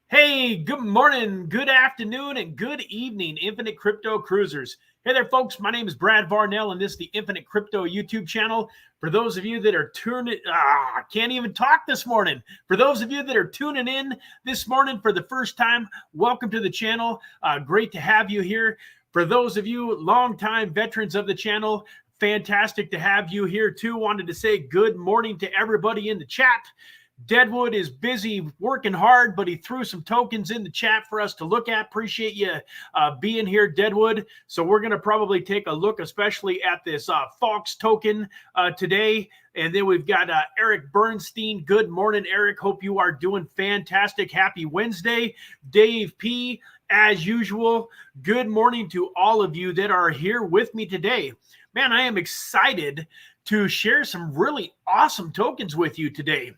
Hey, good morning, good afternoon, and good evening, Infinite Crypto Cruisers. Hey there, folks. My name is Brad Varnell, and this is the Infinite Crypto YouTube channel. For those of you that are can't even talk this morning. For those of you that are tuning in this morning for the first time, welcome to the channel. Great to have you here. For those of you longtime veterans of the channel, fantastic to have you here too. Wanted to say good morning to everybody in the chat. Deadwood is busy working hard, but he threw some tokens in the chat for us to look at. Appreciate you being here, Deadwood. So we're going to probably take a look, especially at this Fox token today. And then we've got Eric Bernstein. Good morning, Eric. Hope you are doing fantastic. Happy Wednesday. Dave P., as usual, good morning to all of you that are here with me today. Man, I am excited to share some really awesome tokens with you today.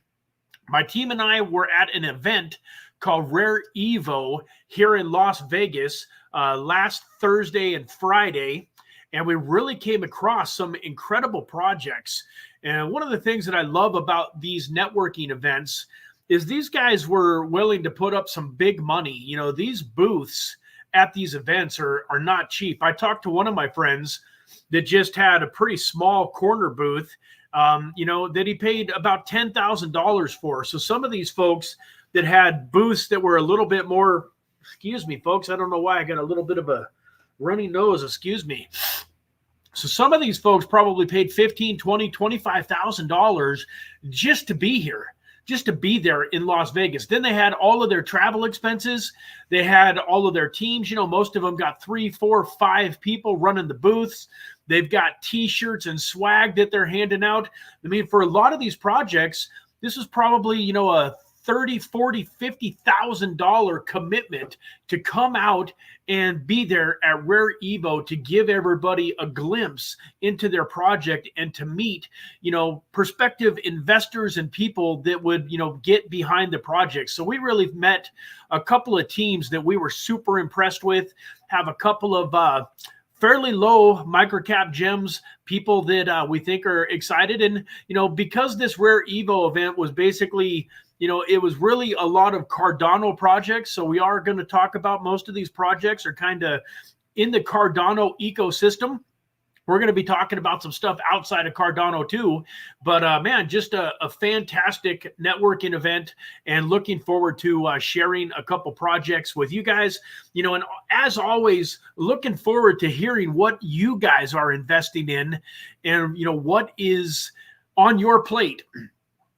My team and I were at an event called Rare Evo here in Las Vegas last Thursday and Friday, and we really came across some incredible projects. And one of the things that I love about these networking events is these guys were willing to put up some big money. You know, these booths at these events are not cheap. I talked to one of my friends that just had a pretty small corner booth, that he paid about $10,000 for. So some of these folks that had booths that were a little bit more, excuse me, folks, I don't know why I got a little bit of a runny nose, excuse me. So some of these folks probably paid $15,000, $20,000, $25,000 just to be here, just to be there in Las Vegas. Then they had all of their travel expenses. They had all of their teams. You know, most of them got 3, 4, 5 people running the booths. They've got T-shirts and swag that they're handing out. I mean, for a lot of these projects, this is probably, you know, a $30,000, $40,000, $50,000 commitment to come out and be there at Rare Evo to give everybody a glimpse into their project and to meet, you know, prospective investors and people that would, you know, get behind the project. So we really met a couple of teams that we were super impressed with, have a couple of fairly low microcap gems, people that we think are excited. And, you know, because this Rare Evo event was basically, you know, it was really a lot of Cardano projects. So we are going to talk about most of these projects are kind of in the Cardano ecosystem. We're going to be talking about some stuff outside of Cardano too. But man, just a fantastic networking event, and looking forward to sharing a couple projects with you guys. You know, and as always, looking forward to hearing what you guys are investing in and, you know, what is on your plate.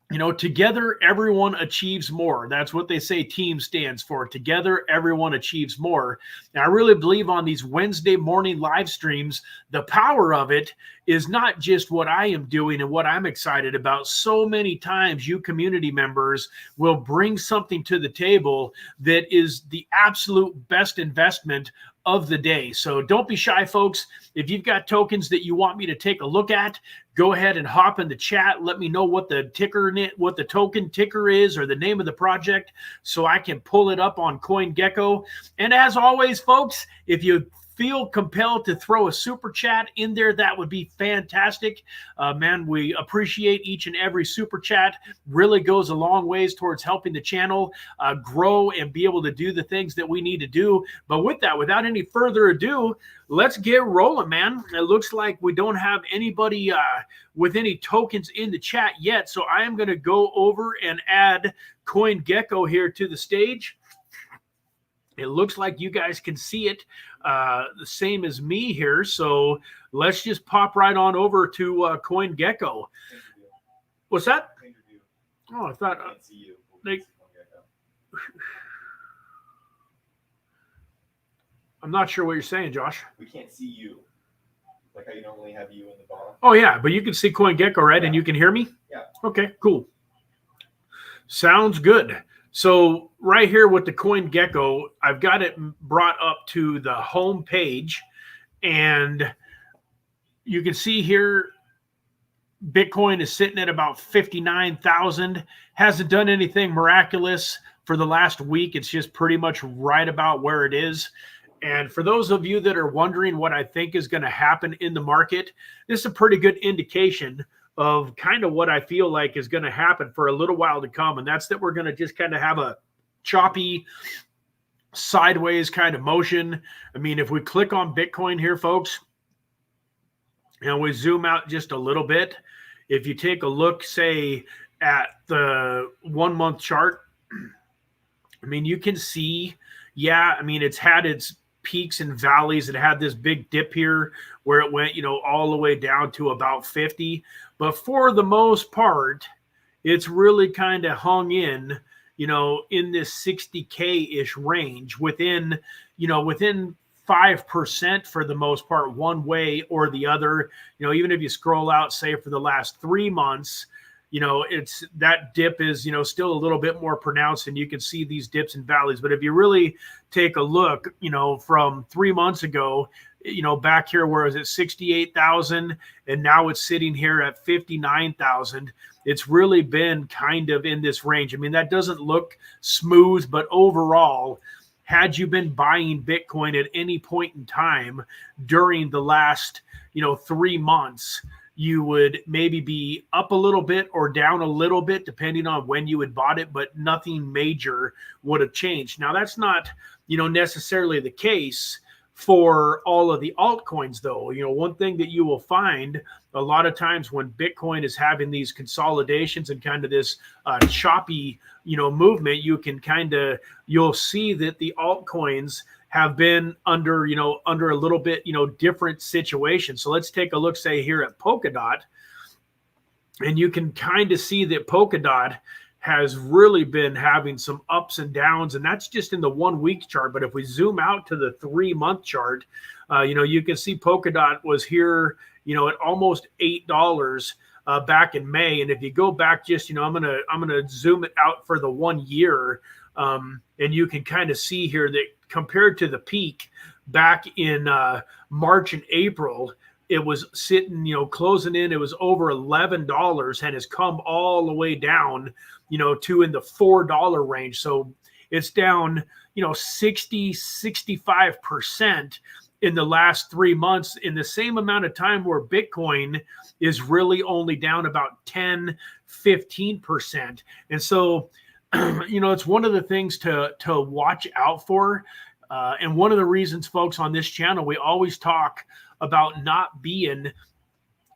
You know, together, everyone achieves more. That's what they say team stands for. Together, everyone achieves more. And I really believe on these Wednesday morning live streams, the power of it is not just what I am doing and what I'm excited about. So many times you community members will bring something to the table that is the absolute best investment of the day. So don't be shy, folks. If you've got tokens that you want me to take a look at, go ahead and hop in the chat. Let me know what the token ticker is or the name of the project so I can pull it up on CoinGecko. And as always, folks, if you feel compelled to throw a super chat in there, that would be fantastic. Man, we appreciate each and every super chat. Really goes a long ways towards helping the channel grow and be able to do the things that we need to do. But with that, without any further ado, let's get rolling, man. It looks like we don't have anybody with any tokens in the chat yet. So I am going to go over and add CoinGecko here to the stage. It looks like you guys can see it the same as me here. So let's just pop right on over to CoinGecko. What's that? Oh, I thought I'm not sure what you're saying, Josh. We can't see you. Like how you normally have you in the bottom. Oh, yeah, but you can see CoinGecko, right? Yeah. And you can hear me? Yeah. Okay, cool. Sounds good. So right here with the CoinGecko, I've got it brought up to the home page, and you can see here Bitcoin is sitting at about 59,000. Hasn't done anything miraculous for the last week. It's just pretty much right about where it is. And for those of you that are wondering what I think is going to happen in the market, this is a pretty good indication of kind of what I feel like is going to happen for a little while to come. And that's that we're going to just kind of have a choppy sideways kind of motion. I mean, if we click on Bitcoin here, folks, and we zoom out just a little bit, if you take a look, say, at the 1 month chart, I mean, you can see, yeah, I mean, it's had its peaks and valleys. It had this big dip here where it went, you know, all the way down to about 50. But for the most part, it's really kind of hung in, you know, in this 60K-ish range within, you know, within 5% for the most part, one way or the other. You know, even if you scroll out, say, for the last 3 months, you know, it's that dip is, you know, still a little bit more pronounced, and you can see these dips and valleys. But if you really take a look, you know, from 3 months ago, you know, back here where it was at 68,000 and now it's sitting here at 59,000, it's really been kind of in this range. I mean, that doesn't look smooth, but overall, had you been buying Bitcoin at any point in time during the last, you know, 3 months, you would maybe be up a little bit or down a little bit, depending on when you had bought it, but nothing major would have changed. Now, that's not, you know, necessarily the case for all of the altcoins, though. You know, one thing that you will find a lot of times when Bitcoin is having these consolidations and kind of this choppy, you know, movement, you can kind of, you'll see that the altcoins have been under, you know, under a little bit, you know, different situations. So let's take a look, say, here at Polkadot, and you can kind of see that Polkadot has really been having some ups and downs, and that's just in the 1 week chart. But if we zoom out to the 3 month chart, you know, you can see Polkadot was here, you know, at almost $8 back in May. And if you go back just, you know, I'm gonna zoom it out for the 1 year, and you can kind of see here that compared to the peak back in March and April, it was sitting, you know, closing in, it was over $11 and has come all the way down, you know, to in the $4 range. So it's down, you know, 65% in the last 3 months, in the same amount of time where Bitcoin is really only down about 10-15%. And so, you know, it's one of the things to watch out for. And one of the reasons, folks, on this channel, we always talk about not being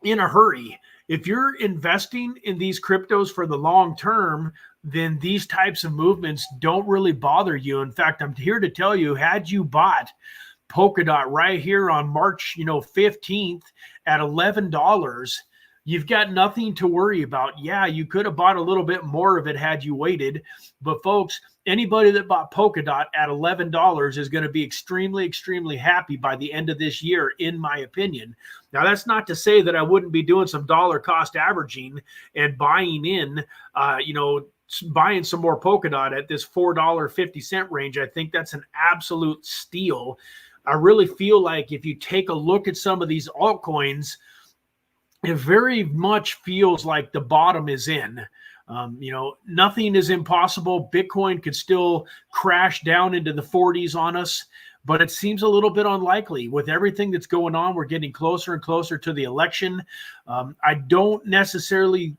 in a hurry. If you're investing in these cryptos for the long term, then these types of movements don't really bother you. In fact, I'm here to tell you, had you bought Polkadot right here on March, you know, 15th at $11, you've got nothing to worry about. Yeah, you could have bought a little bit more of it had you waited. But folks, anybody that bought Polkadot at $11 is going to be extremely, extremely happy by the end of this year, in my opinion. Now, that's not to say that I wouldn't be doing some dollar cost averaging and buying in, you know, buying some more Polkadot at this $4.50 range. I think that's an absolute steal. I really feel like if you take a look at some of these altcoins, it very much feels like the bottom is in. You know, nothing is impossible. Bitcoin could still crash down into the 40s on us. but it seems a little bit unlikely with everything that's going on. We're getting closer and closer to the election. I don't necessarily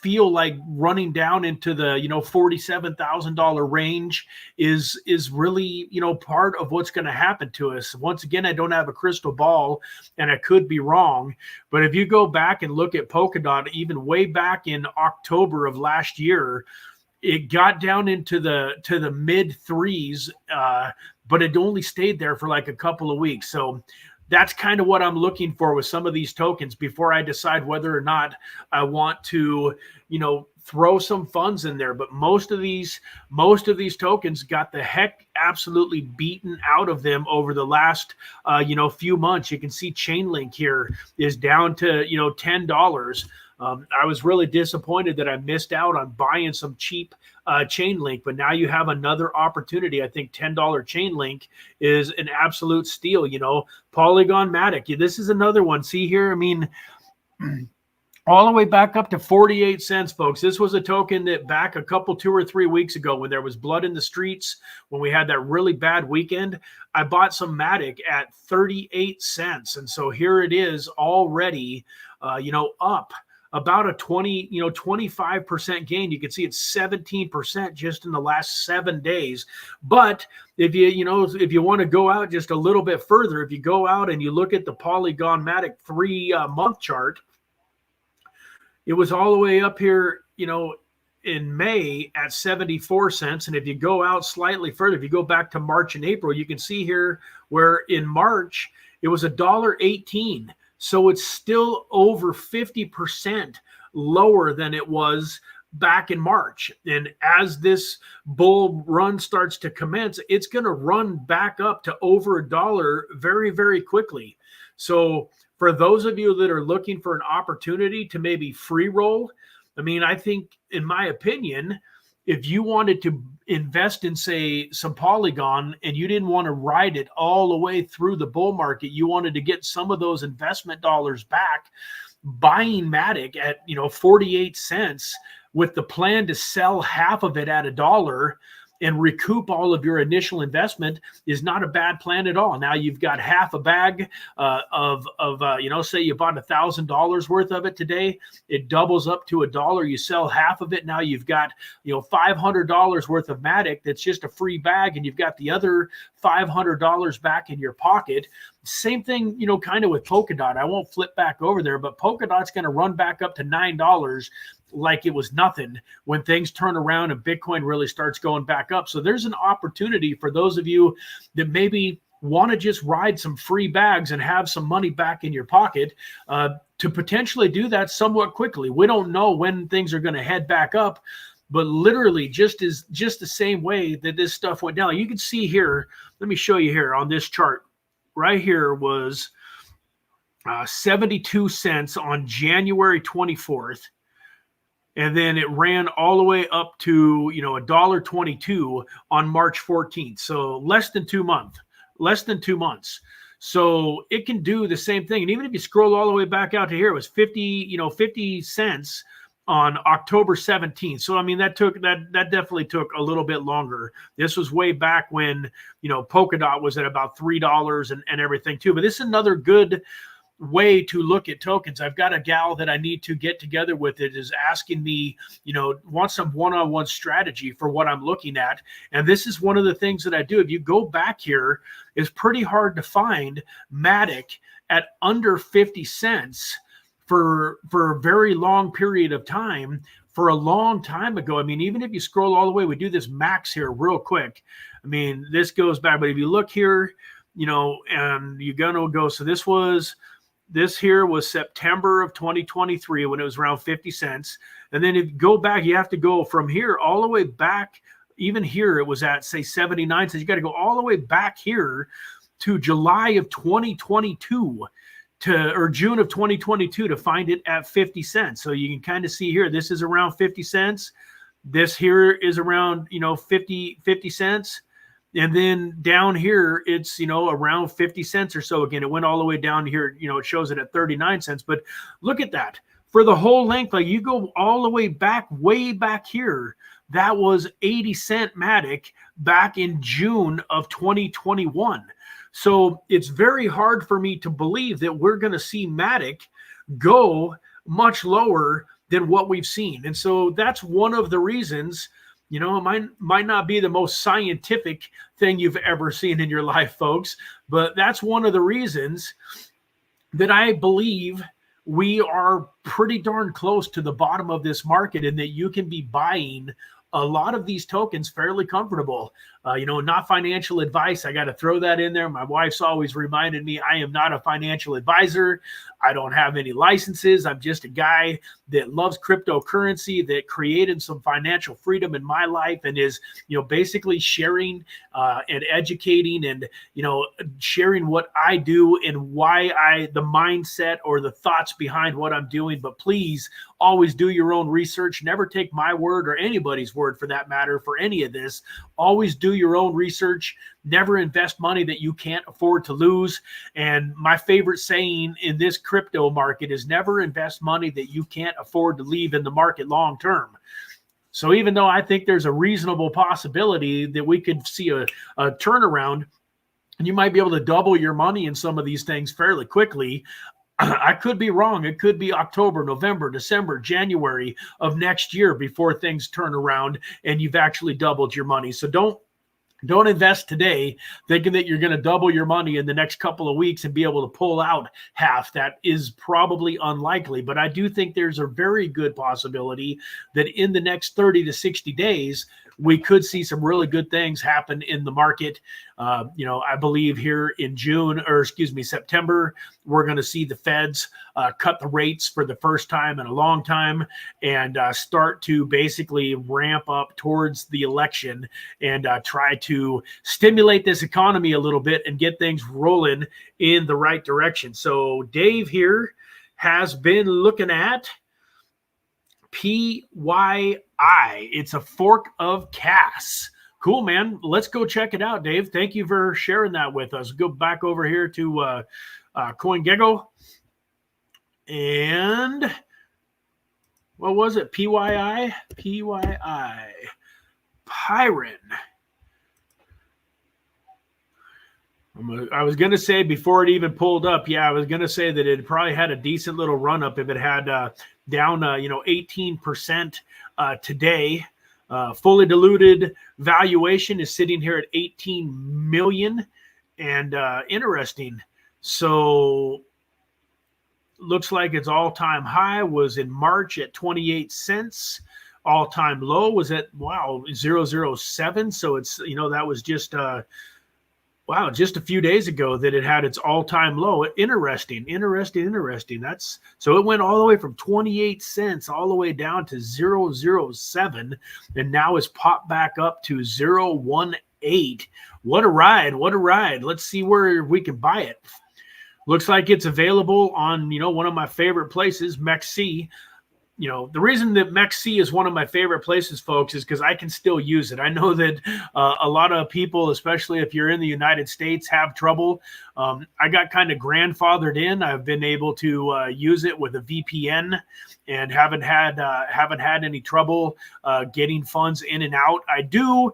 feel like running down into the $47,000 range is really part of what's going to happen to us. Once again, I don't have a crystal ball and I could be wrong, but if you go back and look at Polkadot, even way back in October of last year, it got down into the mid threes, but it only stayed there for like a couple of weeks. So that's kind of what I'm looking for with some of these tokens before I decide whether or not I want to, throw some funds in there. But most of these tokens got the heck absolutely beaten out of them over the last, few months. You can see Chainlink here is down to, $10. I was really disappointed that I missed out on buying some cheap Chainlink, but now you have another opportunity. I think $10 Chainlink is an absolute steal. Polygon Matic, this is another one. See here, I mean, all the way back up to 48 cents, folks. This was a token that back 2 or 3 weeks ago when there was blood in the streets, when we had that really bad weekend, I bought some Matic at 38 cents. And so here it is already, up about a 25% gain. You can see it's 17% just in the last 7 days. But if you want to go out just a little bit further, if you go out and you look at the Polygon Matic 3-month chart, it was all the way up here, in May at 74 cents. And if you go out slightly further, if you go back to March and April, you can see here where in March it was $1.18. So it's still over 50% lower than it was back in March. And as this bull run starts to commence, it's going to run back up to over $1 very, very quickly. So for those of you that are looking for an opportunity to maybe free roll, I mean, I think, in my opinion, if you wanted to invest in, say, some Polygon and you didn't want to ride it all the way through the bull market, you wanted to get some of those investment dollars back, buying Matic at 48 cents with the plan to sell half of it at $1 and recoup all of your initial investment is not a bad plan at all. Now you've got half a bag of say you bought $1,000 worth of it today, it doubles up to $1. You sell half of it. Now you've got, $500 worth of Matic. That's just a free bag. And you've got the other $500 back in your pocket. Same thing, kind of with Polkadot. I won't flip back over there, but Polkadot's going to run back up to $9 like it was nothing when things turn around and Bitcoin really starts going back up. So there's an opportunity for those of you that maybe want to just ride some free bags and have some money back in your pocket to potentially do that somewhat quickly. We don't know when things are going to head back up, but literally just the same way that this stuff went down. You can see here, let me show you here on this chart. Right here was 72 cents on January 24th. And then it ran all the way up to, $1.22 on March 14th. So less than 2 months. So it can do the same thing. And even if you scroll all the way back out to here, it was 50 cents on October 17th. So, I mean, that definitely took a little bit longer. This was way back when, Polkadot was at about $3 and everything too. But this is another good way to look at tokens. I've got a gal that I need to get together with it is asking me, want some one-on-one strategy for what I'm looking at. And this is one of the things that I do. If you go back here, it's pretty hard to find Matic at under 50 cents for a very long period of time, for a long time ago. I mean, even if you scroll all the way, we do this max here real quick. I mean, this goes back, but if you look here, and you're going to go, so this here was September of 2023 when it was around 50 cents. And then if you go back, you have to go from here all the way back. Even here, it was at, say, 79 cents. You got to go all the way back here to July of 2022 or June of 2022 to find it at 50 cents. So you can kind of see here, this is around 50 cents. This here is around, 50 cents. And then down here, it's, around 50 cents or so. Again, it went all the way down here. It shows it at 39 cents. But look at that. For the whole length, like you go all the way back here, that was 80 cent Matic back in June of 2021. So it's very hard for me to believe that we're going to see Matic go much lower than what we've seen. And so that's one of the reasons, it might not be the most scientific thing you've ever seen in your life, folks, but that's one of the reasons that I believe we are pretty darn close to the bottom of this market, and that you can be buying a lot of these tokens fairly comfortable. Not financial advice. I got to throw that in there. My wife's always reminded me I am not a financial advisor. I don't have any licenses. I'm just a guy that loves cryptocurrency, that created some financial freedom in my life, and is, basically sharing and educating and, sharing what I do and why the mindset or the thoughts behind what I'm doing. But please always do your own research. Never take my word, or anybody's word for that matter, for any of this. Always do your own research. Never invest money that you can't afford to lose. And my favorite saying in this crypto market is never invest money that you can't afford to leave in the market long term. So even though I think there's a reasonable possibility that we could see a turnaround, and you might be able to double your money in some of these things fairly quickly, I could be wrong. It could be October, November, December, January of next year before things turn around and you've actually doubled your money. So don't invest today thinking that you're going to double your money in the next couple of weeks and be able to pull out half. That is probably unlikely, but I do think there's a very good possibility that in the next 30 to 60 days, we could see some really good things happen in the market. I believe here in September, we're going to see the Feds cut the rates for the first time in a long time, and start to basically ramp up towards the election and try to stimulate this economy a little bit and get things rolling in the right direction. So Dave here has been looking at PYI. It's a fork of Cass. Cool, man. Let's go check it out, Dave. Thank you for sharing that with us. Go back over here to CoinGecko. And what was it? PYI? PYI. Pyrin. I was going to say before it even pulled up, I was going to say that it probably had a decent little run up if it had down 18% today. Fully diluted valuation is sitting here at 18 million, and interesting. So looks like its all-time high was in March at 28 cents. All-time low was at 007. So it's that was just just a few days ago that it had its all-time low. Interesting. That's so it went all the way from 28 cents all the way down to 007, and now it's popped back up to 018. What a ride. Let's see where we can buy it. Looks like it's available on, one of my favorite places, MEXC. The reason that MEXC is one of my favorite places, folks, is because I can still use it. I know that a lot of people, especially if you're in the United States, have trouble. I got kind of grandfathered in. I've been able to use it with a VPN and haven't had any trouble getting funds in and out. I do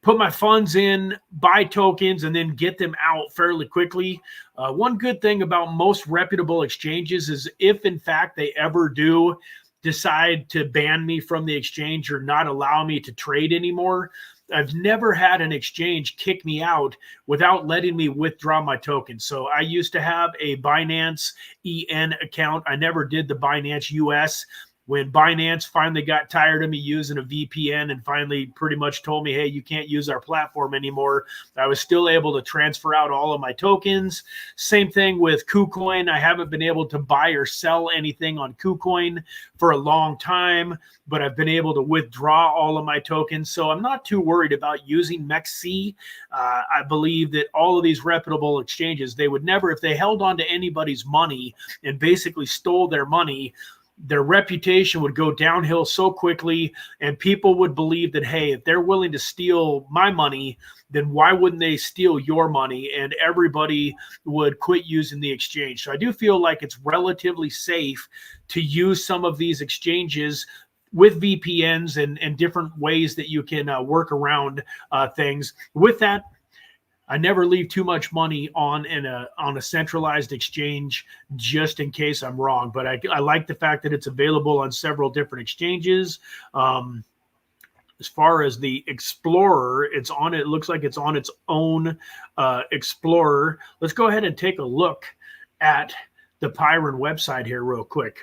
put my funds in, buy tokens, and then get them out fairly quickly. One good thing about most reputable exchanges is if, in fact, they ever do decide to ban me from the exchange or not allow me to trade anymore, I've never had an exchange kick me out without letting me withdraw my tokens. So I used to have a Binance EN account. I never did the Binance US. When Binance finally got tired of me using a VPN and finally pretty much told me, hey, you can't use our platform anymore, I was still able to transfer out all of my tokens. Same thing with KuCoin. I haven't been able to buy or sell anything on KuCoin for a long time, but I've been able to withdraw all of my tokens. So I'm not too worried about using MEXC. I believe that all of these reputable exchanges, they would never, if they held on to anybody's money and basically stole their money, their reputation would go downhill so quickly, and people would believe that, hey, if they're willing to steal my money, then why wouldn't they steal your money? And everybody would quit using the exchange. So I do feel like it's relatively safe to use some of these exchanges with VPNs and different ways that you can work around things. With that, I never leave too much money on a centralized exchange just in case I'm wrong. But I like the fact that it's available on several different exchanges. As far as the Explorer, it's on. It looks like it's on its own Explorer. Let's go ahead and take a look at the Pyrin website here real quick.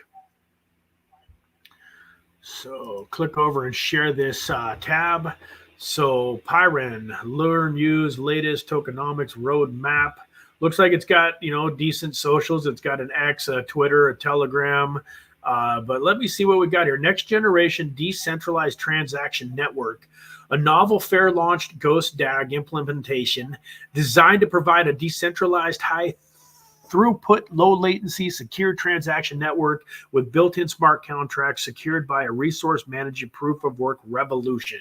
So click over and share this tab. So Pyrin, learn, use latest tokenomics roadmap. Looks like it's got, decent socials. It's got an X, a Twitter, a Telegram. But let me see what we got here. Next generation decentralized transaction network. A novel fair launched Ghost DAG implementation designed to provide a decentralized high throughput, low latency, secure transaction network with built-in smart contracts secured by a resource managed proof of work revolution.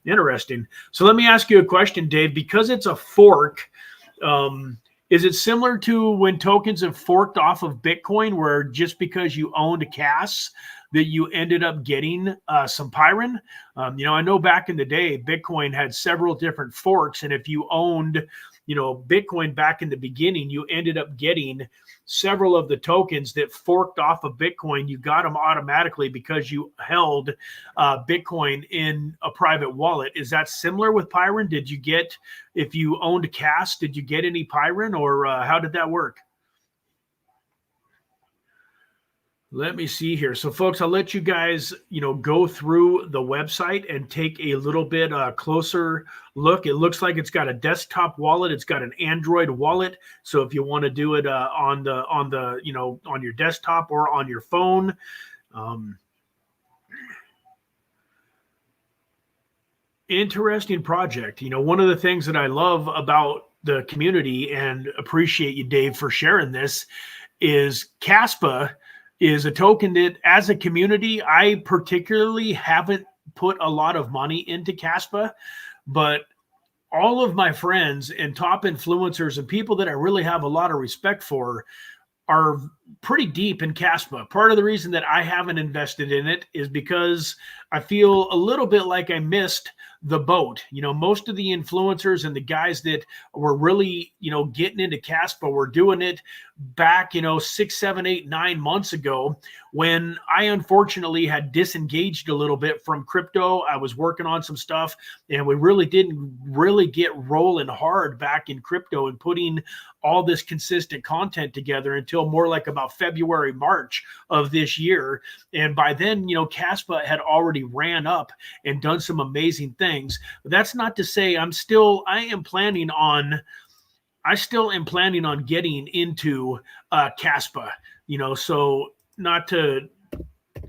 Interesting. So let me ask you a question, Dave. Because it's a fork, is it similar to when tokens have forked off of Bitcoin, where just because you owned a CAS that you ended up getting some Pyrin? I know back in the day, Bitcoin had several different forks, and if you owned Bitcoin back in the beginning, you ended up getting several of the tokens that forked off of Bitcoin. You got them automatically because you held Bitcoin in a private wallet. Is that similar with Pyrin? Did you get, if you owned a CAS, did you get any Pyrin, or how did that work? Let me see here. So folks, I'll let you guys, go through the website and take a little bit closer look. It looks like it's got a desktop wallet. It's got an Android wallet. So if you want to do it on your desktop or on your phone, interesting project. One of the things that I love about the community, and appreciate you, Dave, for sharing this, is Caspa is a token that, as a community, I particularly haven't put a lot of money into Caspa, but all of my friends and top influencers and people that I really have a lot of respect for are pretty deep in Caspa. Part of the reason that I haven't invested in it is because I feel a little bit like I missed the boat. Most of the influencers and the guys that were really, getting into Caspa were doing it back, 6, 7, 8, 9 months ago, when I unfortunately had disengaged a little bit from crypto. I was working on some stuff, and we really didn't really get rolling hard back in crypto and putting all this consistent content together until more like about February, March of this year. And by then, Caspa had already ran up and done some amazing things. But that's not to say I still am planning on getting into Caspa, so not to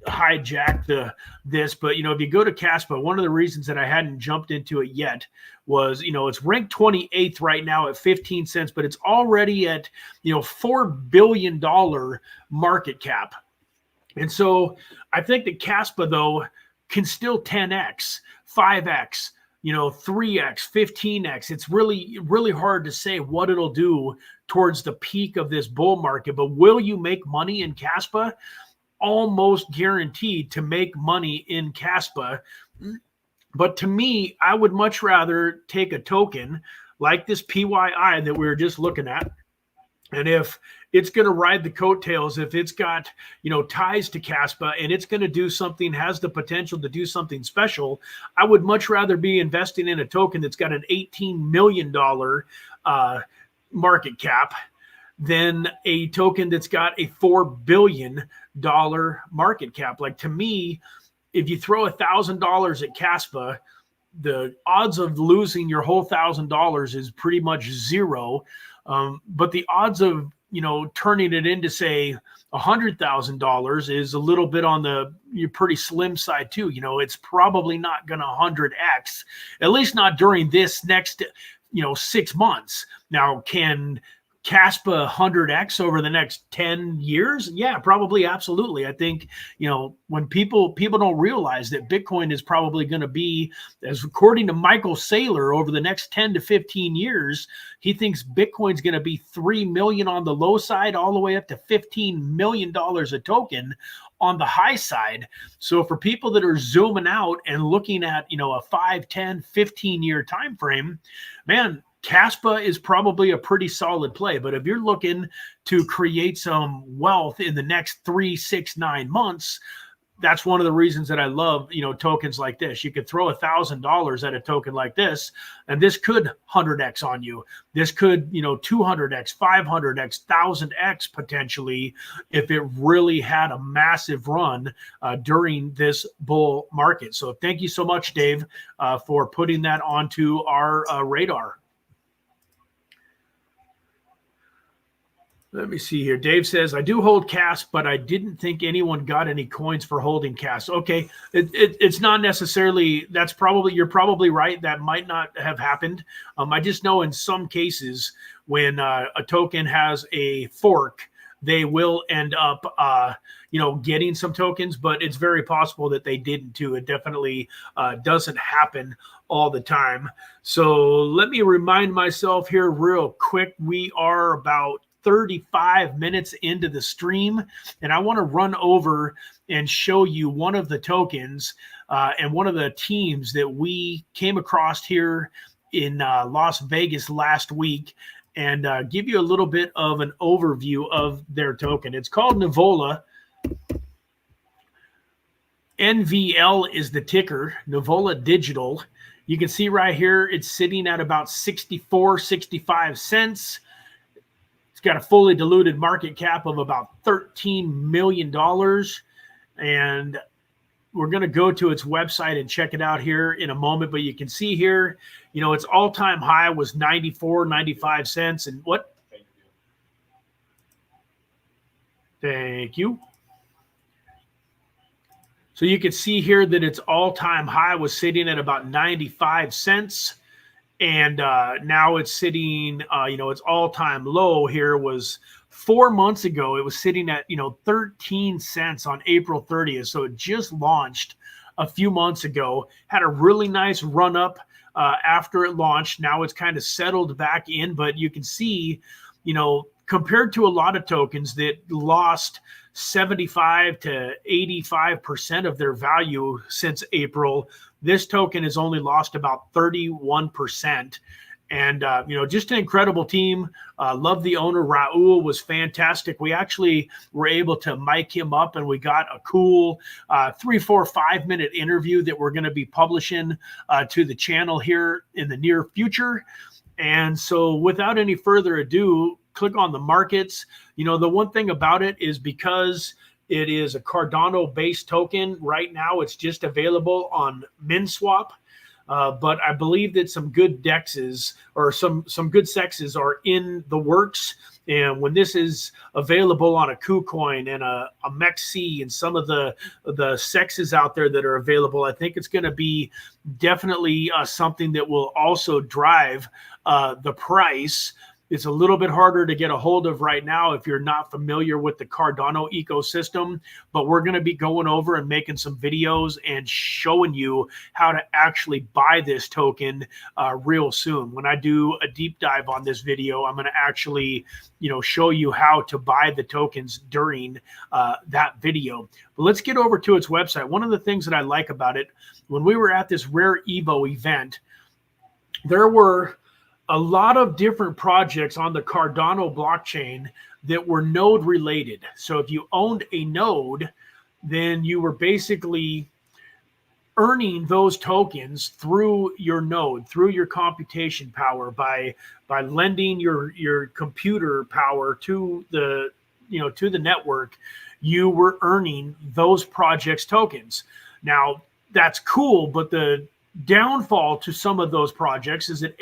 hijack this, but if you go to Caspa, one of the reasons that I hadn't jumped into it yet was, it's ranked 28th right now at 15 cents, but it's already at, $4 billion market cap. And so I think that Caspa, though, can still 10x, 5x, 3x, 15x. It's really, really hard to say what it'll do towards the peak of this bull market. But will you make money in Caspa? Almost guaranteed to make money in Caspa. But to me, I would much rather take a token like this PYI that we were just looking at. And if it's going to ride the coattails, if it's got, ties to Caspa, and it's going to do something, has the potential to do something special, I would much rather be investing in a token that's got an $18 million market cap than a token that's got a $4 billion market cap. Like, to me, if you throw $1,000 at Caspa, the odds of losing your whole $1,000 is pretty much zero. But the odds of, turning it into, say, $100,000 is a little bit on the pretty slim side too. It's probably not going to 100x, at least not during this next, 6 months. Now, can Caspa 100x over the next 10 years? Yeah, probably. Absolutely. I think, when people don't realize that Bitcoin is probably going to be, as according to Michael Saylor, over the next 10 to 15 years, he thinks Bitcoin's going to be 3 million on the low side, all the way up to $15 million a token on the high side. So for people that are zooming out and looking at, a 5, 10, 15 year time frame, man, Caspa is probably a pretty solid play, but if you're looking to create some wealth in the next 3, 6, 9 months, that's one of the reasons that I love, tokens like this. You could throw $1,000 at a token like this, and this could 100x on you. This could, 200x, 500x, 1000x potentially if it really had a massive run during this bull market. So thank you so much, Dave, for putting that onto our radar. Let me see here. Dave says, I do hold CAS, but I didn't think anyone got any coins for holding CAS. Okay. It's not necessarily, you're probably right. That might not have happened. I just know in some cases when a token has a fork, they will end up, getting some tokens, but it's very possible that they didn't too. It definitely doesn't happen all the time. So let me remind myself here real quick. We are about 35 minutes into the stream, and I want to run over and show you one of the tokens and one of the teams that we came across here in Las Vegas last week, and give you a little bit of an overview of their token. It's called Nuvola. NVL is the ticker, Nuvola Digital. You can see right here, it's sitting at about 64, 65 cents. It's got a fully diluted market cap of about $13 million. And we're going to go to its website and check it out here in a moment. But you can see here, its all-time high was 94, 95 cents. And what? Thank you. So you can see here that its all-time high was sitting at about 95 cents. And now it's sitting, its all-time low here was 4 months ago. It was sitting at, 13 cents on April 30th. So it just launched a few months ago, had a really nice run up after it launched. Now it's kind of settled back in, but you can see, compared to a lot of tokens that lost 75 to 85% of their value since April, this token has only lost about 31%. And, just an incredible team. Love the owner. Raul was fantastic. We actually were able to mic him up, and we got a cool 3, 4, 5 minute interview that we're going to be publishing to the channel here in the near future. And so without any further ado, click on the markets. The one thing about it is because it is a Cardano-based token, right now it's just available on MinSwap. But I believe that some good dexes or some good sexes are in the works. And when this is available on a KuCoin and a MEXC and some of the sexes out there that are available, I think it's going to be definitely something that will also drive the price. It's a little bit harder to get a hold of right now if you're not familiar with the Cardano ecosystem, but we're going to be going over and making some videos and showing you how to actually buy this token real soon. When I do a deep dive on this video, I'm going to actually, show you how to buy the tokens during that video. But let's get over to its website. One of the things that I like about it, when we were at this Rare Evo event, there were a lot of different projects on the Cardano blockchain that were node related. So if you owned a node, then you were basically earning those tokens through your node, through your computation power, by lending your computer power to the network. You were earning those projects tokens. Now that's cool, but the downfall to some of those projects is that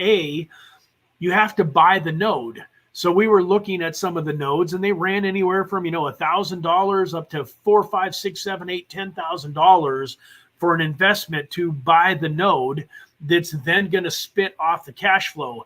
you have to buy the node. So we were looking at some of the nodes, and they ran anywhere from $1,000 up to $4,000, $5,000, $6,000, $7,000, $8,000, $10,000 for an investment to buy the node that's then going to spit off the cash flow.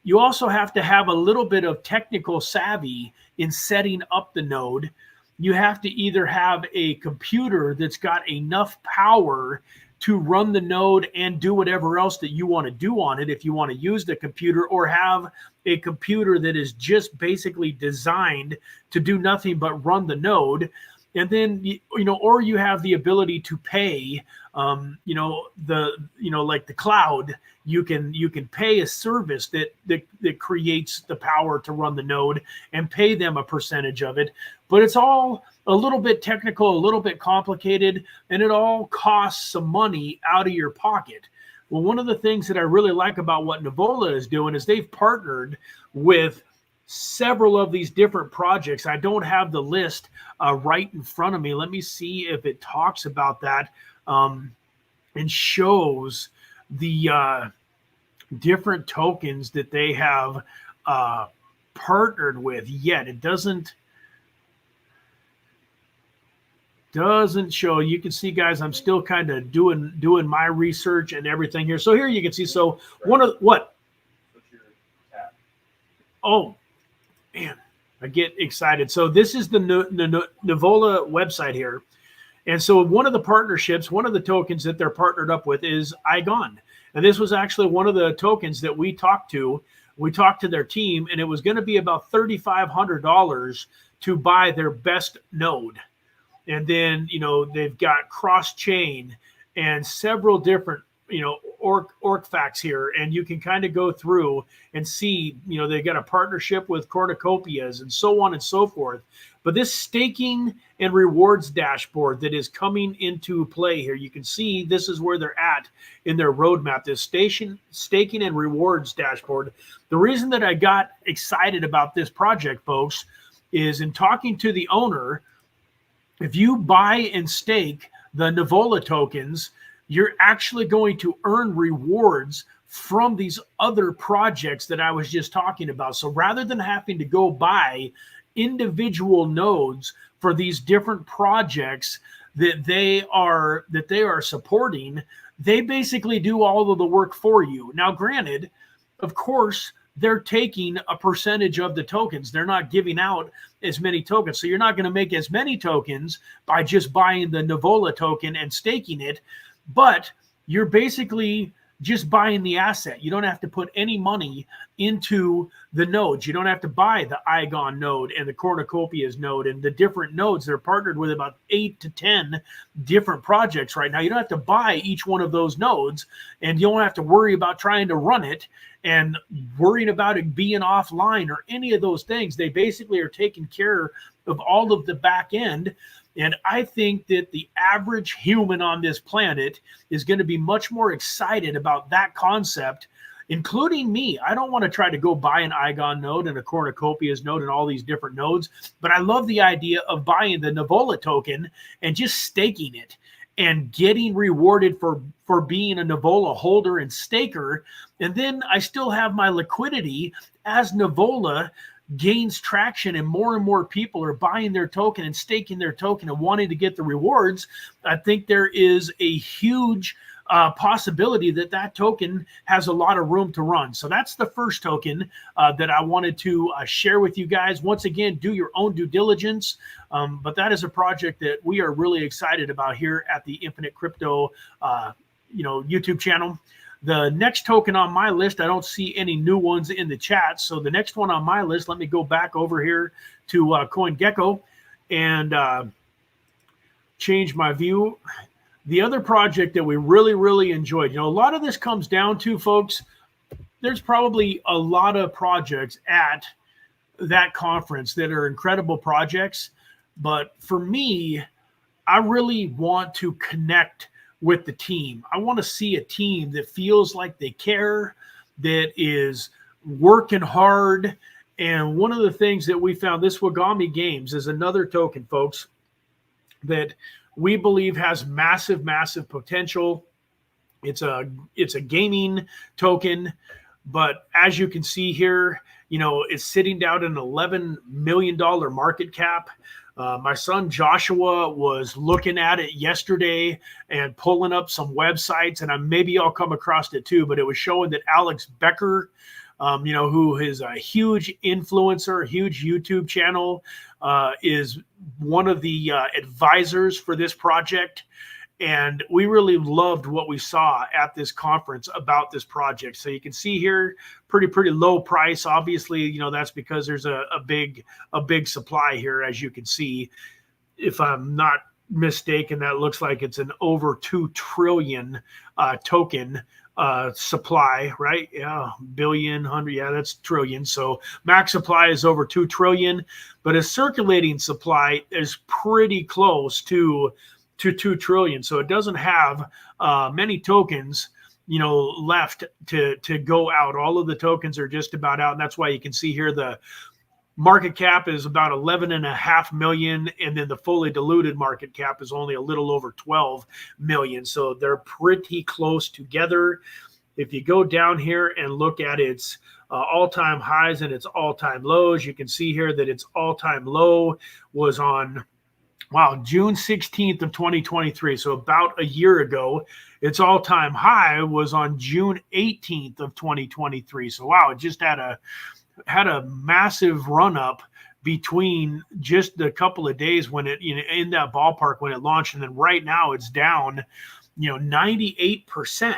You also have to have a little bit of technical savvy in setting up the node. You have to either have a computer that's got enough power to run the node and do whatever else that you want to do on it if you want to use the computer, or have a computer that is just basically designed to do nothing but run the node. And then, or you have the ability to pay like the cloud, you can pay a service that creates the power to run the node and pay them a percentage of it. But it's all a little bit technical, a little bit complicated, and it all costs some money out of your pocket. Well, one of the things that I really like about what Nuvola is doing is they've partnered with several of these different projects. I don't have the list right in front of me. Let me see if it talks about that and shows the different tokens that they have partnered with. Yet it doesn't show. You can see, guys, I'm still kind of doing my research and everything here. So here you can see. So one of what? Oh, man, I get excited. So this is the Nuvola website here. And so one of the partnerships, one of the tokens that they're partnered up with is IGON. And this was actually one of the tokens that we talked to. We talked to their team, and it was going to be about $3,500 to buy their best node. And then, they've got cross-chain and several different, orc facts here. And you can kind of go through and see, they've got a partnership with cornucopias and so on and so forth. But this staking and rewards dashboard that is coming into play here, you can see this is where they're at in their roadmap, this staking and rewards dashboard. The reason that I got excited about this project, folks, is in talking to the owner, if you buy and stake the Nuvola tokens, you're actually going to earn rewards from these other projects that I was just talking about. So rather than having to go buy individual nodes for these different projects that they are supporting, they basically do all of the work for you. Now, granted, of course, they're taking a percentage of the tokens. They're not giving out as many tokens. So you're not going to make as many tokens by just buying the Nuvola token and staking it, but you're basically just buying the asset. You don't have to put any money into the nodes. You don't have to buy the IGON node and the cornucopias node and the different nodes. They're partnered with about 8 to 10 different projects right now. You don't have to buy each one of those nodes, and you don't have to worry about trying to run it and worrying about it being offline or any of those things. They basically are taking care of all of the back end. And I think that the average human on this planet is going to be much more excited about that concept, including me. I don't want to try to go buy an IGON node and a cornucopias node and all these different nodes, but I love the idea of buying the Nuvola token and just staking it and getting rewarded for being a Nuvola holder and staker. And then I still have my liquidity as Nuvola gains traction and more people are buying their token and staking their token and wanting to get the rewards. I think there is a huge possibility that token has a lot of room to run. So that's the first token that I wanted to share with you guys. Once again, do your own due diligence. But that is a project that we are really excited about here at the Infinite Crypto YouTube channel. The next token on my list, I don't see any new ones in the chat. So the next one on my list, let me go back over here to CoinGecko and change my view. The other project that we really enjoyed, a lot of this comes down to, folks, there's probably a lot of projects at that conference that are incredible projects. But for me, I really want to connect with the team. I want to see a team that feels like they care, that is working hard. And one of the things that we found, this Wami Games is another token, folks, that we believe has massive potential. It's a gaming token, but as you can see here, it's sitting down an $11 million market cap. My son Joshua was looking at it yesterday and pulling up some websites, and maybe I'll come across it too, but it was showing that Alex Becker, who is a huge influencer, a huge YouTube channel, is one of the advisors for this project. And we really loved what we saw at this conference about this project. So you can see here, pretty low price. Obviously, that's because there's a big supply here, as you can see. If I'm not mistaken, that looks like it's an over 2 trillion token supply, right? Yeah, billion, hundred, yeah, that's trillion. So max supply is over 2 trillion, but a circulating supply is pretty close to 2 trillion. So it doesn't have many tokens, left to go out. All of the tokens are just about out, and that's why you can see here the market cap is about 11.5 million, and then the fully diluted market cap is only a little over 12 million. So they're pretty close together. If you go down here and look at its all-time highs and its all-time lows, you can see here that its all-time low was on, wow, June 16th of 2023. So about a year ago. Its all-time high was on June 18th of 2023. So wow, it just had a massive run up between just a couple of days when it, in that ballpark when it launched. And then right now it's down, 98%,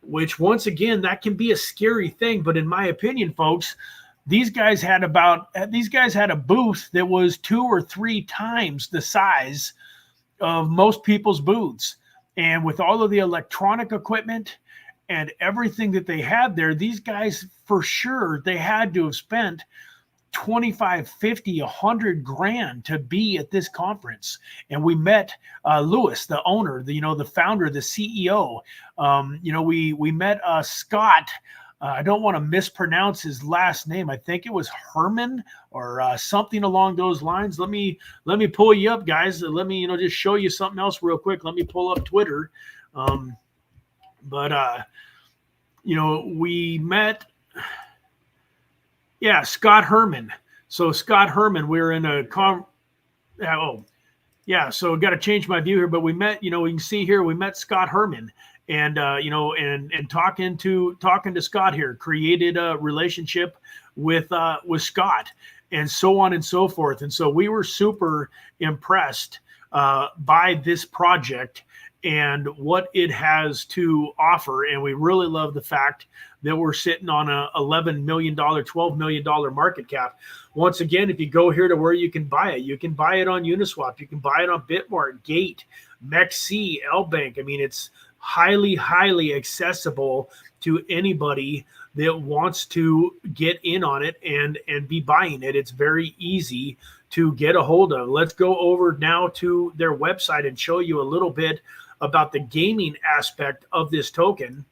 which once again, that can be a scary thing. But in my opinion, folks, these guys had a booth that was 2 or 3 times the size of most people's booths. And with all of the electronic equipment and everything that they had there, these guys, for sure, they had to have spent 25, 50, 100 grand to be at this conference. And we met Lewis, the owner, the founder, the CEO. We met Scott. I don't want to mispronounce his last name. I think it was Herman or something along those lines. Let me pull you up, guys. Let me just show you something else real quick. Let me pull up Twitter. We met, Scott Herman. So Scott Herman, we were in a so got to change my view here, but we met, we can see here, we met Scott Herman. And and talking to Scott here, created a relationship with Scott, and so on and so forth. And so we were super impressed by this project and what it has to offer. And we really love the fact that we're sitting on a $11 million, $12 million market cap. Once again, if you go here to where you can buy it on Uniswap, you can buy it on Bitmart, Gate, MEXC, LBank. I mean, it's highly, highly accessible to anybody that wants to get in on it and be buying it. It's very easy to get a hold of. Let's go over now to their website and show you a little bit about the gaming aspect of this token.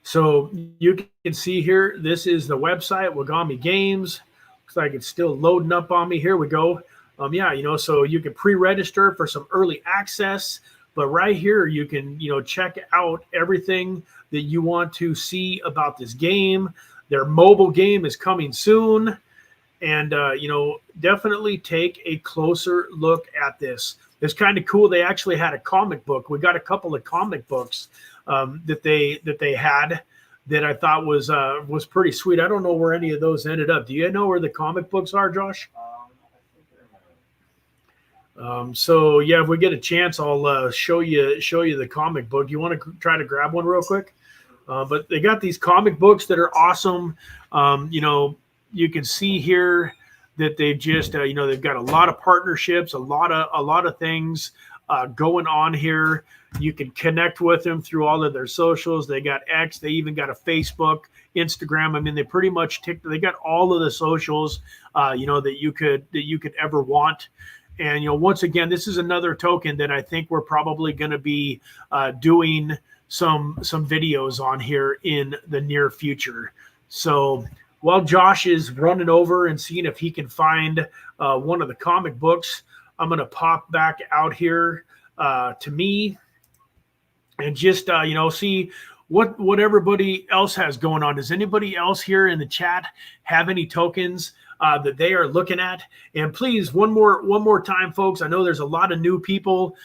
So you can see here, this is the website, Wami Games. Looks like it's still loading up on me. Here we go. So you can pre-register for some early access. But right here, you can, check out everything that you want to see about this game. Their mobile game is coming soon. And, definitely take a closer look at this. It's kind of cool. They actually had a comic book. We got a couple of comic books that they had that I thought was pretty sweet. I don't know where any of those ended up. Do you know where the comic books are, Josh? If we get a chance, I'll show you the comic book. You want to try to grab one real quick? But they got these comic books that are awesome. You can see here that they've just, they've got a lot of partnerships, a lot of things going on here. You can connect with them through all of their socials. They got X. They even got a Facebook, Instagram. I mean, they pretty much they got all of the socials, that you could ever want. And, once again, this is another token that I think we're probably going to be doing some videos on here in the near future. So while Josh is running over and seeing if he can find one of the comic books, I'm going to pop back out here to me and just, see what everybody else has going on. Does anybody else here in the chat have any tokens that they are looking at? And please, one more time, folks, I know there's a lot of new people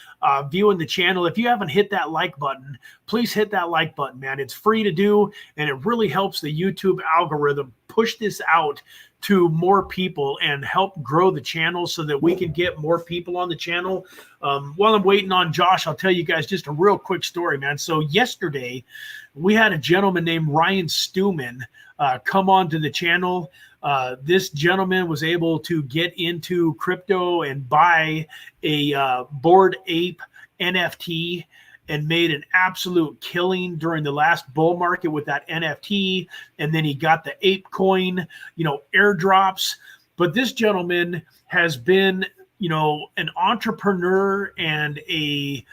viewing the channel. If you haven't hit that like button, please hit that like button, man. It's free to do, and it really helps the YouTube algorithm push this out to more people and help grow the channel so that we can get more people on the channel. While I'm waiting on Josh, I'll tell you guys just a real quick story, man. So yesterday, we had a gentleman named Ryan Stewman come on to the channel. This gentleman was able to get into crypto and buy a Bored Ape NFT and made an absolute killing during the last bull market with that NFT. And then he got the ape coin, airdrops. But this gentleman has been, an entrepreneur and a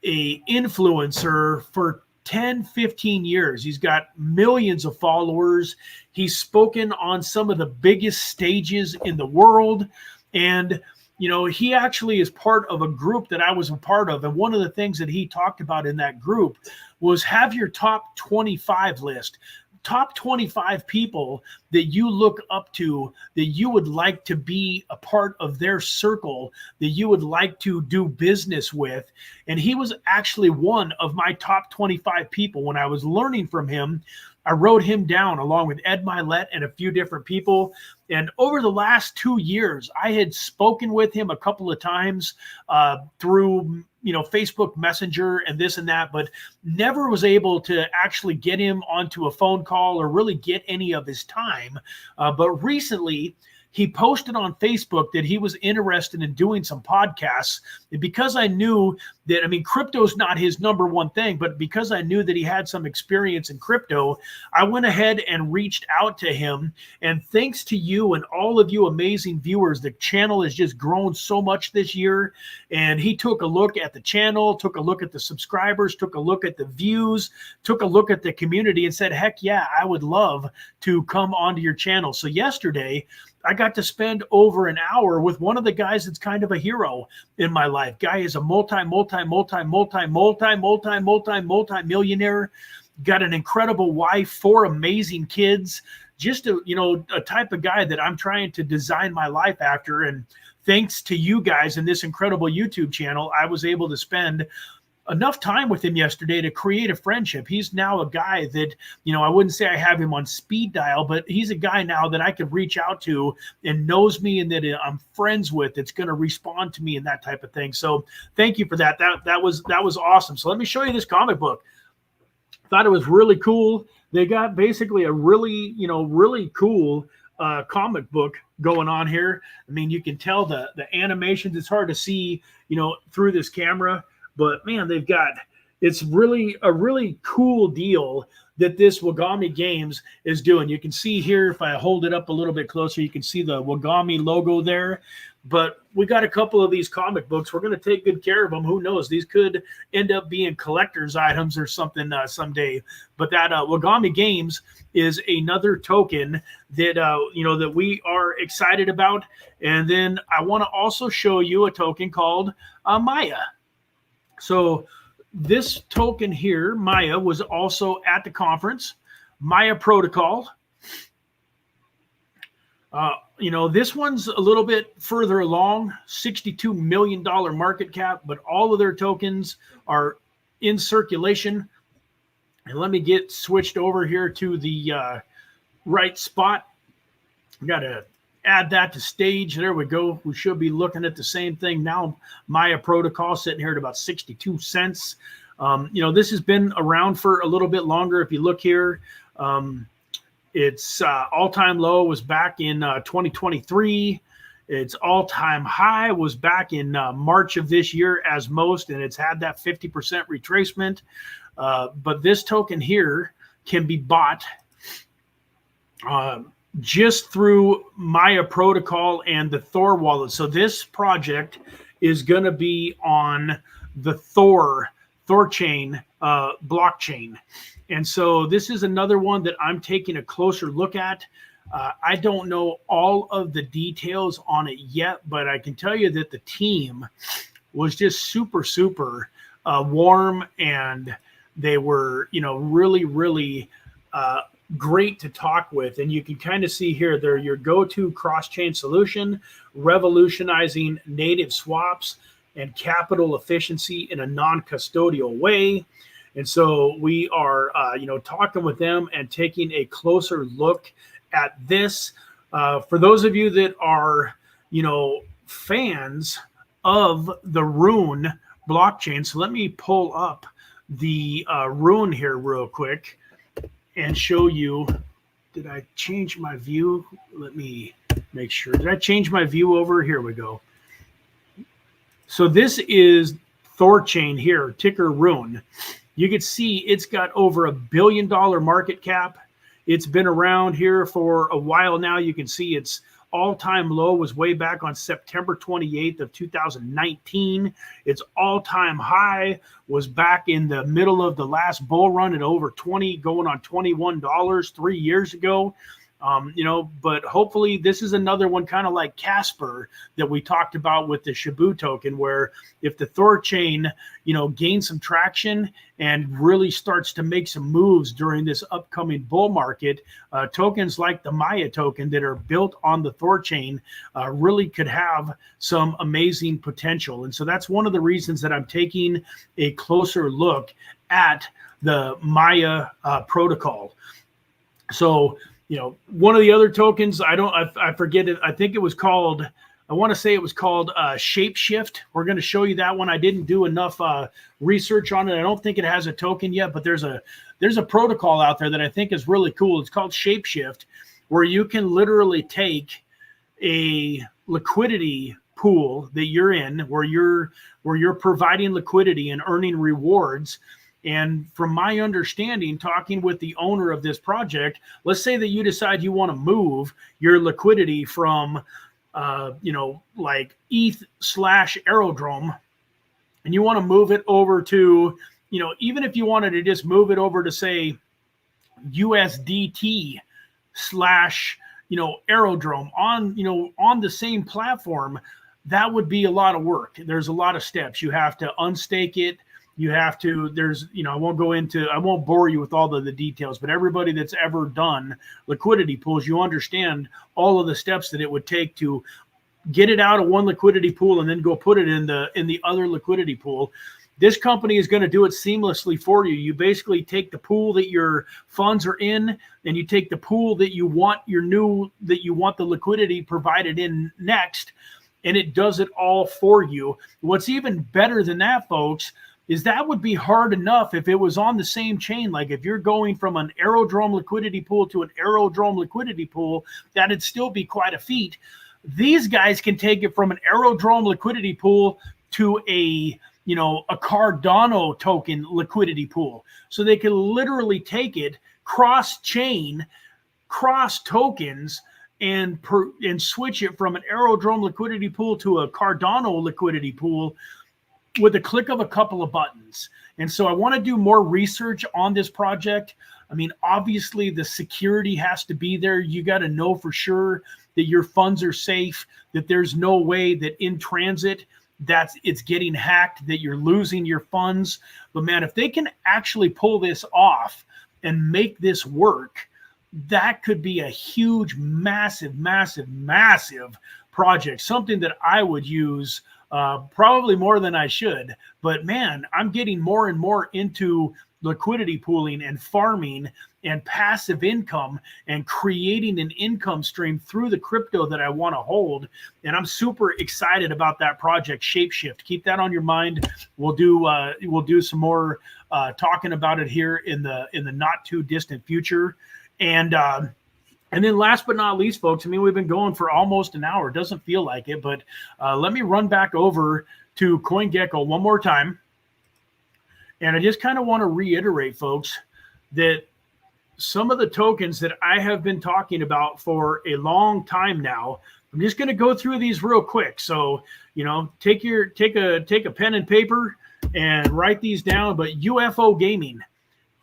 influencer for 10, 15 years. He's got millions of followers. He's spoken on some of the biggest stages in the world. And he actually is part of a group that I was a part of. And one of the things that he talked about in that group was have your top 25 list, top 25 people that you look up to, that you would like to be a part of their circle, that you would like to do business with. And he was actually one of my top 25 people. When I was learning from him, I wrote him down along with Ed Milet and a few different people. And over the last 2 years, I had spoken with him a couple of times through, Facebook Messenger and this and that, but never was able to actually get him onto a phone call or really get any of his time. But recently, he posted on Facebook that he was interested in doing some podcasts. And because I knew that, crypto's not his number one thing, but because I knew that he had some experience in crypto, I went ahead and reached out to him. And thanks to you and all of you amazing viewers, the channel has just grown so much this year. And he took a look at the channel, took a look at the subscribers, took a look at the views, took a look at the community and said, heck yeah, I would love to come onto your channel. So yesterday, I got to spend over an hour with one of the guys that's kind of a hero in my life. Guy is a multi-millionaire, got an incredible wife, 4 amazing kids, just a type of guy that I'm trying to design my life after. And thanks to you guys and this incredible YouTube channel, I was able to spend enough time with him yesterday to create a friendship. He's now a guy that, I wouldn't say I have him on speed dial, but he's a guy now that I could reach out to and knows me and that I'm friends with, that's going to respond to me and that type of thing. So thank you for that. That was awesome. So let me show you this comic book. Thought it was really cool. They got basically a really cool comic book going on here. You can tell the animations. It's hard to see, through this camera. But man, it's really a really cool deal that this Wami Games is doing. You can see here, if I hold it up a little bit closer, you can see the Wami logo there. But we got a couple of these comic books. We're going to take good care of them. Who knows? These could end up being collector's items or something someday. But that Wami Games is another token that that we are excited about. And then I want to also show you a token called Maya. So this token here, Maya, was also at the conference. Maya Protocol. This one's a little bit further along, $62 million market cap, but all of their tokens are in circulation. And let me get switched over here to the right spot. Got to add that to stage. There we go. We should be looking at the same thing now. Maya Protocol sitting here at about 62 cents. This has been around for a little bit longer. If you look here, its all-time low was back in 2023. Its all-time high was back in March of this year as most, and it's had that 50% retracement. But this token here can be bought just through Maya Protocol and the Thor wallet. So this project is going to be on the Thor chain blockchain. And so this is another one that I'm taking a closer look at. I don't know all of the details on it yet, but I can tell you that the team was just super, super warm, and they were, really great to talk with. And you can kind of see here, they're your go-to cross-chain solution, revolutionizing native swaps and capital efficiency in a non-custodial way. And so we are, talking with them and taking a closer look at this. For those of you that are, fans of the Rune blockchain, so let me pull up the Rune here real quick and show you. Did I change my view? Let me make sure. Did I change my view over? Here we go. So this is Thorchain here, ticker Rune. You can see it's got over $1 billion market cap. It's been around here for a while now. You can see its all-time low was way back on September 28th of 2019. Its all-time high was back in the middle of the last bull run at over 20, going on $21 3 years ago. But hopefully this is another one kind of like Casper that we talked about with the Shibu token, where if the Thorchain, gains some traction and really starts to make some moves during this upcoming bull market, tokens like the Maya token that are built on the Thorchain really could have some amazing potential. And so that's one of the reasons that I'm taking a closer look at the Maya protocol. So, one of the other tokens, I forget it. I think it was called, I want to say it was called Shapeshift. We're going to show you that one. I didn't do enough research on it. I don't think it has a token yet, but there's a protocol out there that I think is really cool. It's called Shapeshift, where you can literally take a liquidity pool that you're in, where you're providing liquidity and earning rewards. And from my understanding, talking with the owner of this project, let's say that you decide you want to move your liquidity from, like ETH/Aerodrome, and you want to move it over to, even if you wanted to just move it over to, say, USDT/, Aerodrome on the same platform, that would be a lot of work. There's a lot of steps. You have to unstake it. You have to, I won't bore you with all the details, but everybody that's ever done liquidity pools, you understand all of the steps that it would take to get it out of one liquidity pool and then go put it in the other liquidity pool. This company is going to do it seamlessly for you. You basically take the pool that your funds are in, and you take the pool that you want the liquidity provided in next, and it does it all for you. What's even better than that, folks, is that would be hard enough if it was on the same chain. Like if you're going from an Aerodrome liquidity pool to an Aerodrome liquidity pool, that'd still be quite a feat. These guys can take it from an Aerodrome liquidity pool to a Cardano token liquidity pool. So they can literally take it cross-chain, cross tokens, and switch it from an Aerodrome liquidity pool to a Cardano liquidity pool with a click of a couple of buttons. And so I want to do more research on this project. I mean, obviously the security has to be there. You got to know for sure that your funds are safe, that there's no way that in transit it's getting hacked, that you're losing your funds. But man, if they can actually pull this off and make this work, that could be a huge, massive project, something that I would use probably more than I should. But man, I'm getting more and more into liquidity pooling and farming and passive income and creating an income stream through the crypto that I want to hold. And I'm super excited about that project, Shapeshift. Keep that on your mind. We'll do some more talking about it here in the not too distant future. And then last but not least, folks, I mean, we've been going for almost an hour. It doesn't feel like it, but let me run back over to CoinGecko one more time. And I just kind of want to reiterate, folks, that some of the tokens that I have been talking about for a long time now, I'm just going to go through these real quick. So, take a pen and paper and write these down. But UFO Gaming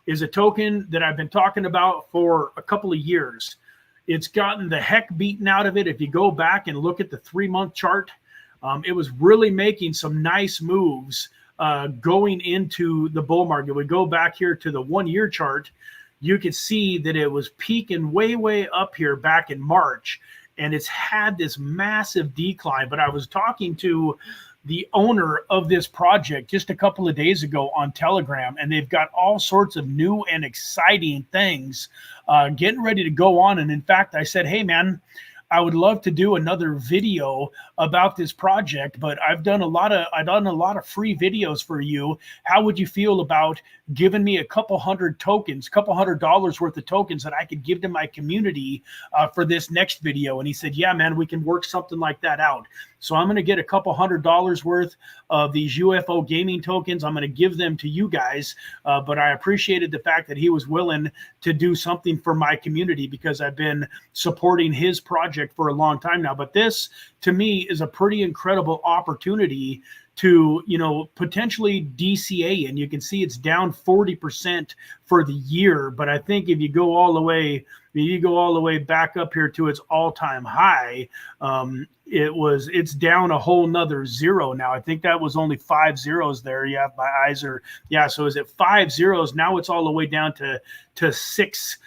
is a token that I've been talking about for a couple of years. It's gotten the heck beaten out of it. If you go back and look at the 3-month chart, it was really making some nice moves going into the bull market. We go back here to the 1-year chart. You can see that it was peaking way up here back in March, and it's had this massive decline. But I was talking to the owner of this project just a couple of days ago on Telegram, and they've got all sorts of new and exciting things getting ready to go on. And in fact, I said, hey man, I would love to do another video about this project, but I've done a lot of free videos for you. How would you feel about giving me a couple hundred tokens, couple $100 worth of tokens that I could give to my community for this next video? And he said, yeah, man, we can work something like that out. So I'm going to get a couple $100 worth of these UFO gaming tokens. I'm going to give them to you guys. But I appreciated the fact that he was willing to do something for my community, because I've been supporting his project for a long time now. But this, to me, is a pretty incredible opportunity to, you know, potentially DCA. And you can see it's down 40% for the year. But I think if you go all the way, back up here to its all-time high, it's down a whole nother zero now. I think that was only 5 zeros there. Yeah, my eyes are, yeah. So is it 5 zeros? Now it's all the way down to 6,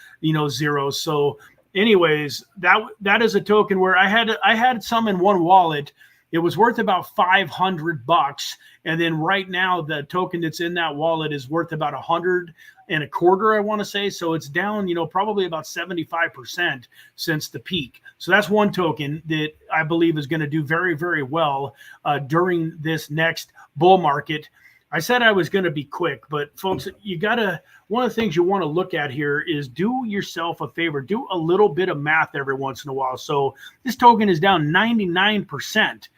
zeros. So anyways, that is a token where I had some in one wallet. It was worth about $500, and then right now the token that's in that wallet is worth about $125, I want to say. So it's down, probably about 75% since the peak. So that's one token that I believe is going to do very, very well during this next bull market. I said I was going to be quick, but folks, one of the things you want to look at here is do yourself a favor, do a little bit of math every once in a while. So this token is down 99%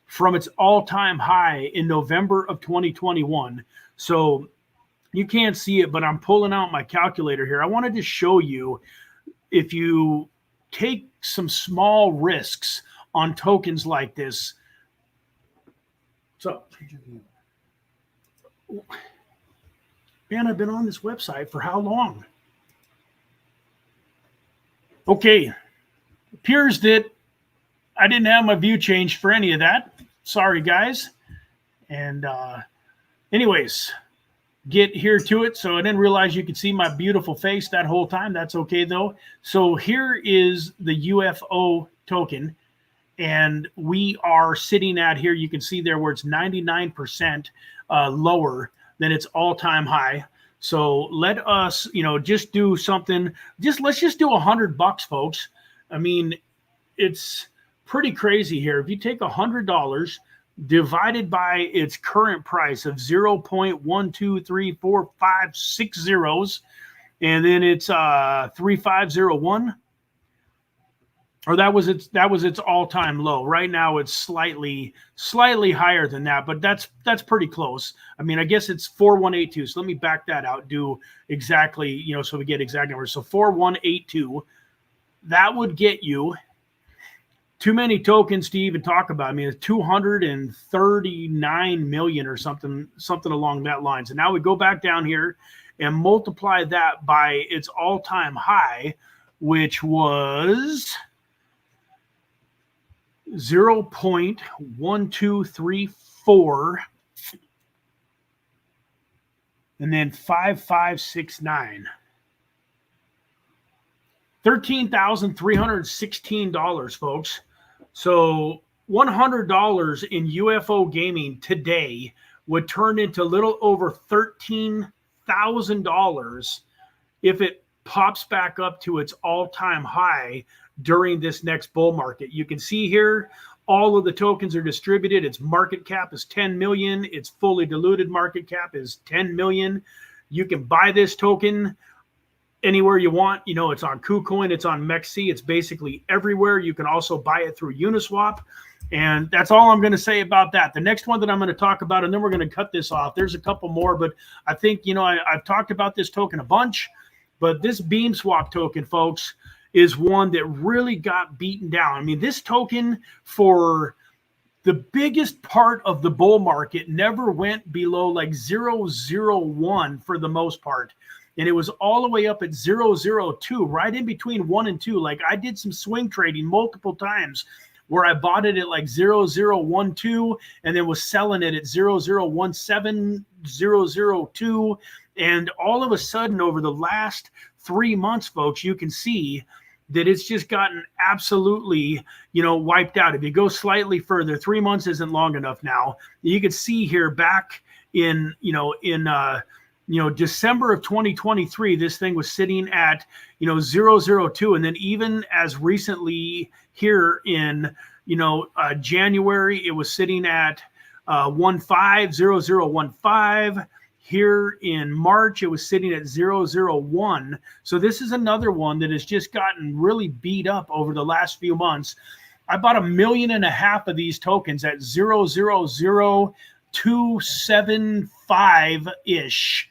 from its all-time high in November of 2021. So you can't see it, but I'm pulling out my calculator here. I wanted to show you, if you take some small risks on tokens like this. So, man, I've been on this website for how long? Okay, appears that I didn't have my view changed for any of that. Sorry, guys. And anyways, get here to it. So I didn't realize you could see my beautiful face that whole time. That's okay, though. So here is the UFO token. And we are sitting at here, you can see there where it's 99% lower than its all-time high. So let us, just do something. Let's just do $100, folks. I mean, it's pretty crazy here. If you take $100 divided by its current price of 0.12345 zeros, and then it's 3501. Or that was its all-time low. Right now it's slightly higher than that, but that's pretty close. I mean, I guess it's 4182. So let me back that out, do exactly, so we get exact numbers. So 4182, that would get you too many tokens to even talk about. I mean, it's 239 million or something along that lines. And now we go back down here and multiply that by its all-time high, which was 0.1234, and then 5569. $13,316, folks. So $100 in UFO gaming today would turn into a little over $13,000 if it pops back up to its all-time high during this next bull market. You can see here, all of the tokens are distributed. Its market cap is 10 million. Its fully diluted market cap is 10 million. You can buy this token anywhere you want. It's on KuCoin, it's on MEXC, it's basically everywhere. You can also buy it through Uniswap. And that's all I'm going to say about that. The next one that I'm going to talk about, and then we're going to cut this off. There's a couple more, but I think, I've talked about this token a bunch, but this Beam Swap token, folks, is one that really got beaten down. I mean, this token for the biggest part of the bull market never went below like 0.001 for the most part. And it was all the way up at 0.02, right in between 1 and 2. Like, I did some swing trading multiple times where I bought it at like 0.012 and then was selling it at 0.017, 0.002. And all of a sudden, over the last 3 months, folks, you can see that it's just gotten absolutely, wiped out. If you go slightly further, 3 months isn't long enough now. You can see here back in December of 2023, this thing was sitting at, 002. And then even as recently here in, January, it was sitting at 150015. Here in March, it was sitting at 001. So this is another one that has just gotten really beat up over the last few months. I bought 1.5 million of these tokens at 0.00275-ish.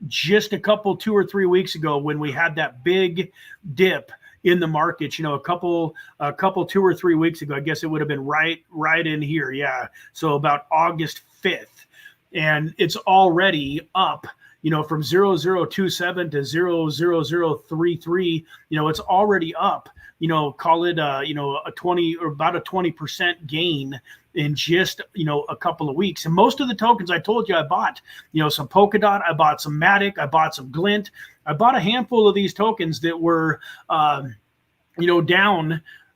Just a couple, 2 or 3 weeks ago when we had that big dip in the market, a couple 2 or 3 weeks ago. I guess it would have been right in here. Yeah. So about August 5th. And it's already up, from 0.027 to 0.00033. It's already up, call it, a 20 or about a 20% gain in just, a couple of weeks. And most of the tokens I told you I bought, some Polkadot, I bought some Matic, I bought some Glint. I bought a handful of these tokens that were, down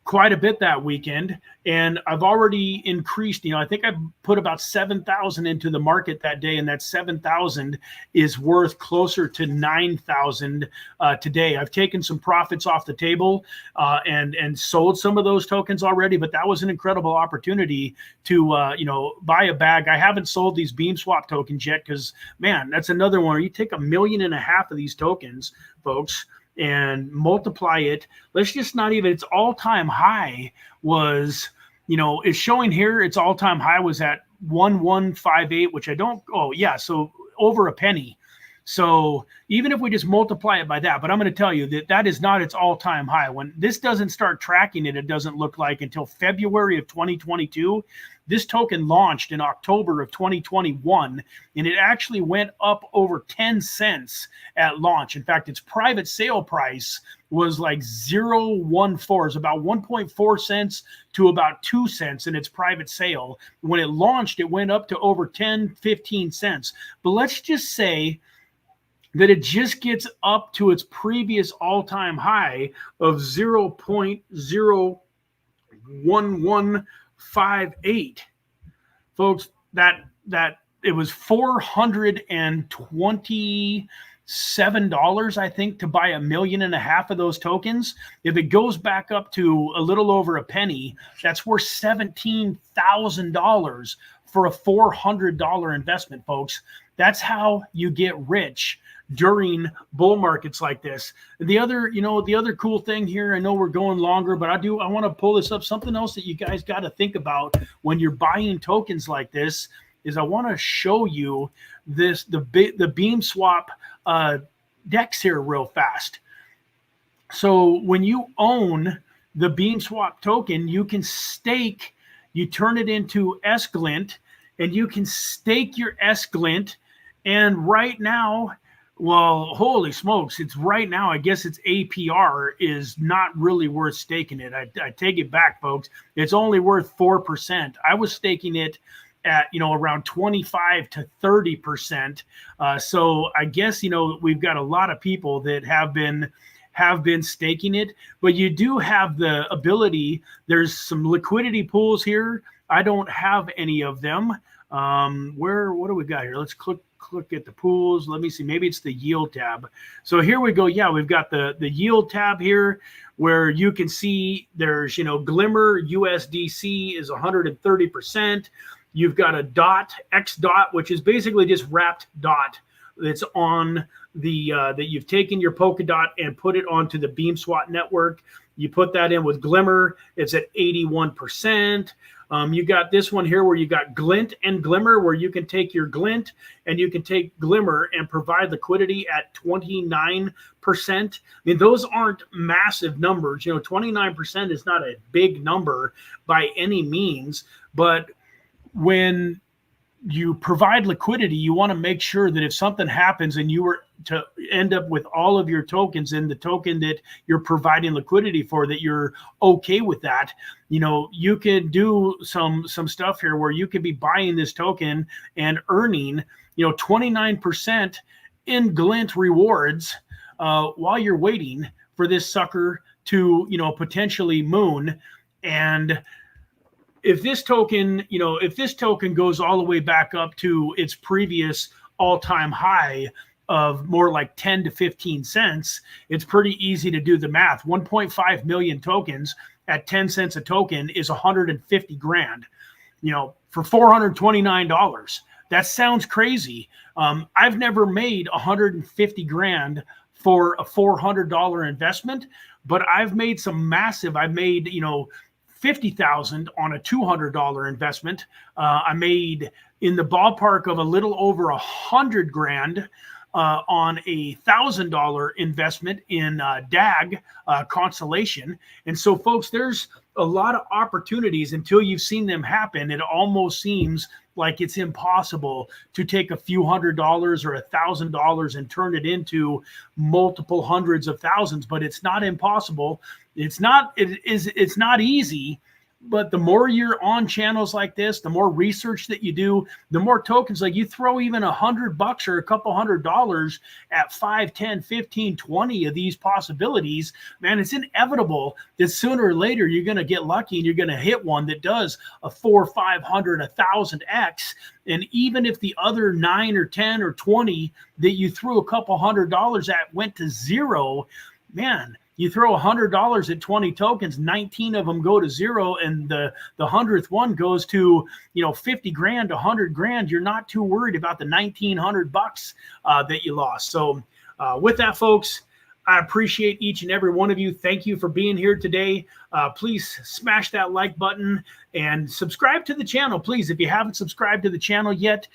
quite a bit that weekend, and I've already increased. I think I put about 7,000 into the market that day, and that 7,000 is worth closer to 9,000 today. I've taken some profits off the table and sold some of those tokens already, but that was an incredible opportunity to buy a bag. I haven't sold these Beam Swap tokens yet because, man, that's another one where you take 1.5 million of these tokens, folks, and multiply it. Let's just not even, its all-time high was, it's showing here, its all-time high was at 1158, which I don't, so over a penny. So even if we just multiply it by that, but I'm going to tell you that is not its all-time high. When this doesn't start tracking it, it doesn't look like until February of 2022. This token launched in October of 2021, and it actually went up over 10 cents at launch. In fact, its private sale price was like 0.14. It's about 1.4 cents to about 2 cents in its private sale. When it launched, it went up to over 10, 15 cents. But let's just say that it just gets up to its previous all-time high of 0.01158. Folks, that it was $427, I think, to buy 1.5 million of those tokens. If it goes back up to a little over a penny, that's worth $17,000 for a $400 investment, folks. That's how you get rich during bull markets like this. The other cool thing here, I know we're going longer, but I want to pull this up. Something else that you guys got to think about when you're buying tokens like this is I want to show you the Beam Swap decks here real fast. So when you own the Beam Swap token, you can stake, you turn it into S-Glint, and you can stake your S-Glint. And right now, well, holy smokes, it's right now, I guess its APR is not really worth staking it. I take it back, folks. It's only worth 4%. I was staking it at, around 25 to 30%. So I guess, we've got a lot of people that have been staking it, but you do have the ability. There's some liquidity pools here. I don't have any of them. What do we got here? Let's click at the pools. Let me see. Maybe it's the yield tab. So here we go. Yeah, we've got the yield tab here where you can see there's, Glimmer USDC is 130%. You've got a X dot, which is basically just wrapped dot that's on the that you've taken your Polkadot and put it onto the Beam Swap network. You put that in with Glimmer, it's at 81%. You got this one here where you got Glint and Glimmer, where you can take your Glint and you can take Glimmer and provide liquidity at 29%. I mean, those aren't massive numbers. 29% is not a big number by any means, but when you provide liquidity, you want to make sure that if something happens and you were to end up with all of your tokens in the token that you're providing liquidity for, that you're okay with that. You can do some stuff here where you could be buying this token and earning 29% in Glint rewards while you're waiting for this sucker to potentially moon. And if this token goes all the way back up to its previous all-time high of more like 10 to 15 cents, it's pretty easy to do the math. 1.5 million tokens at 10 cents a token is 150 grand, you know, for $429. That sounds crazy. I've never made 150 grand for a $400 investment, but I've made some massive, I made, you know, 50,000 on a $200 investment. I made in the ballpark of a little over 100 grand on a $1,000 investment in DAG Constellation. And so, folks, there's a lot of opportunities. Until you've seen them happen, it almost seems like it's impossible to take a few $100s or $1,000 and turn it into multiple hundreds of thousands. But it's not impossible. It's not easy. But the more you're on channels like this, the more research that you do, the more tokens, like you throw even $100 or a couple $100 at 5, 10, 15, 20 of these possibilities, man, it's inevitable that sooner or later you're going to get lucky and you're going to hit one that does a 4, 500, 1,000x. And even if the other 9 or 10 or 20 that you threw a couple $100 at went to zero, man, you throw $100 at 20 tokens, 19 of them go to zero, and the 100th one goes to, you know, 50 grand, 100 grand. You're not too worried about the $1,900 that you lost. So with that, folks, I appreciate each and every one of you. Thank you for being here today. Please smash that like button and subscribe to the channel, please. If you haven't subscribed to the channel yet,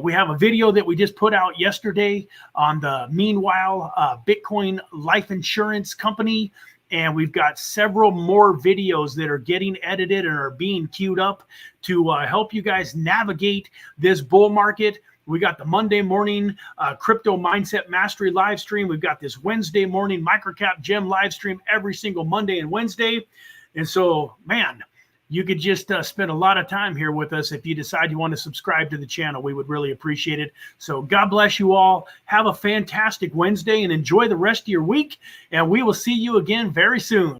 we have a video that we just put out yesterday on the Meanwhile Bitcoin Life Insurance Company. And we've got several more videos that are getting edited and are being queued up to help you guys navigate this bull market. We got the Monday morning Crypto Mindset Mastery live stream. We've got this Wednesday morning Microcap Gem live stream every single Monday and Wednesday. And so, man, you could just spend a lot of time here with us if you decide you want to subscribe to the channel. We would really appreciate it. So God bless you all. Have a fantastic Wednesday and enjoy the rest of your week. And we will see you again very soon.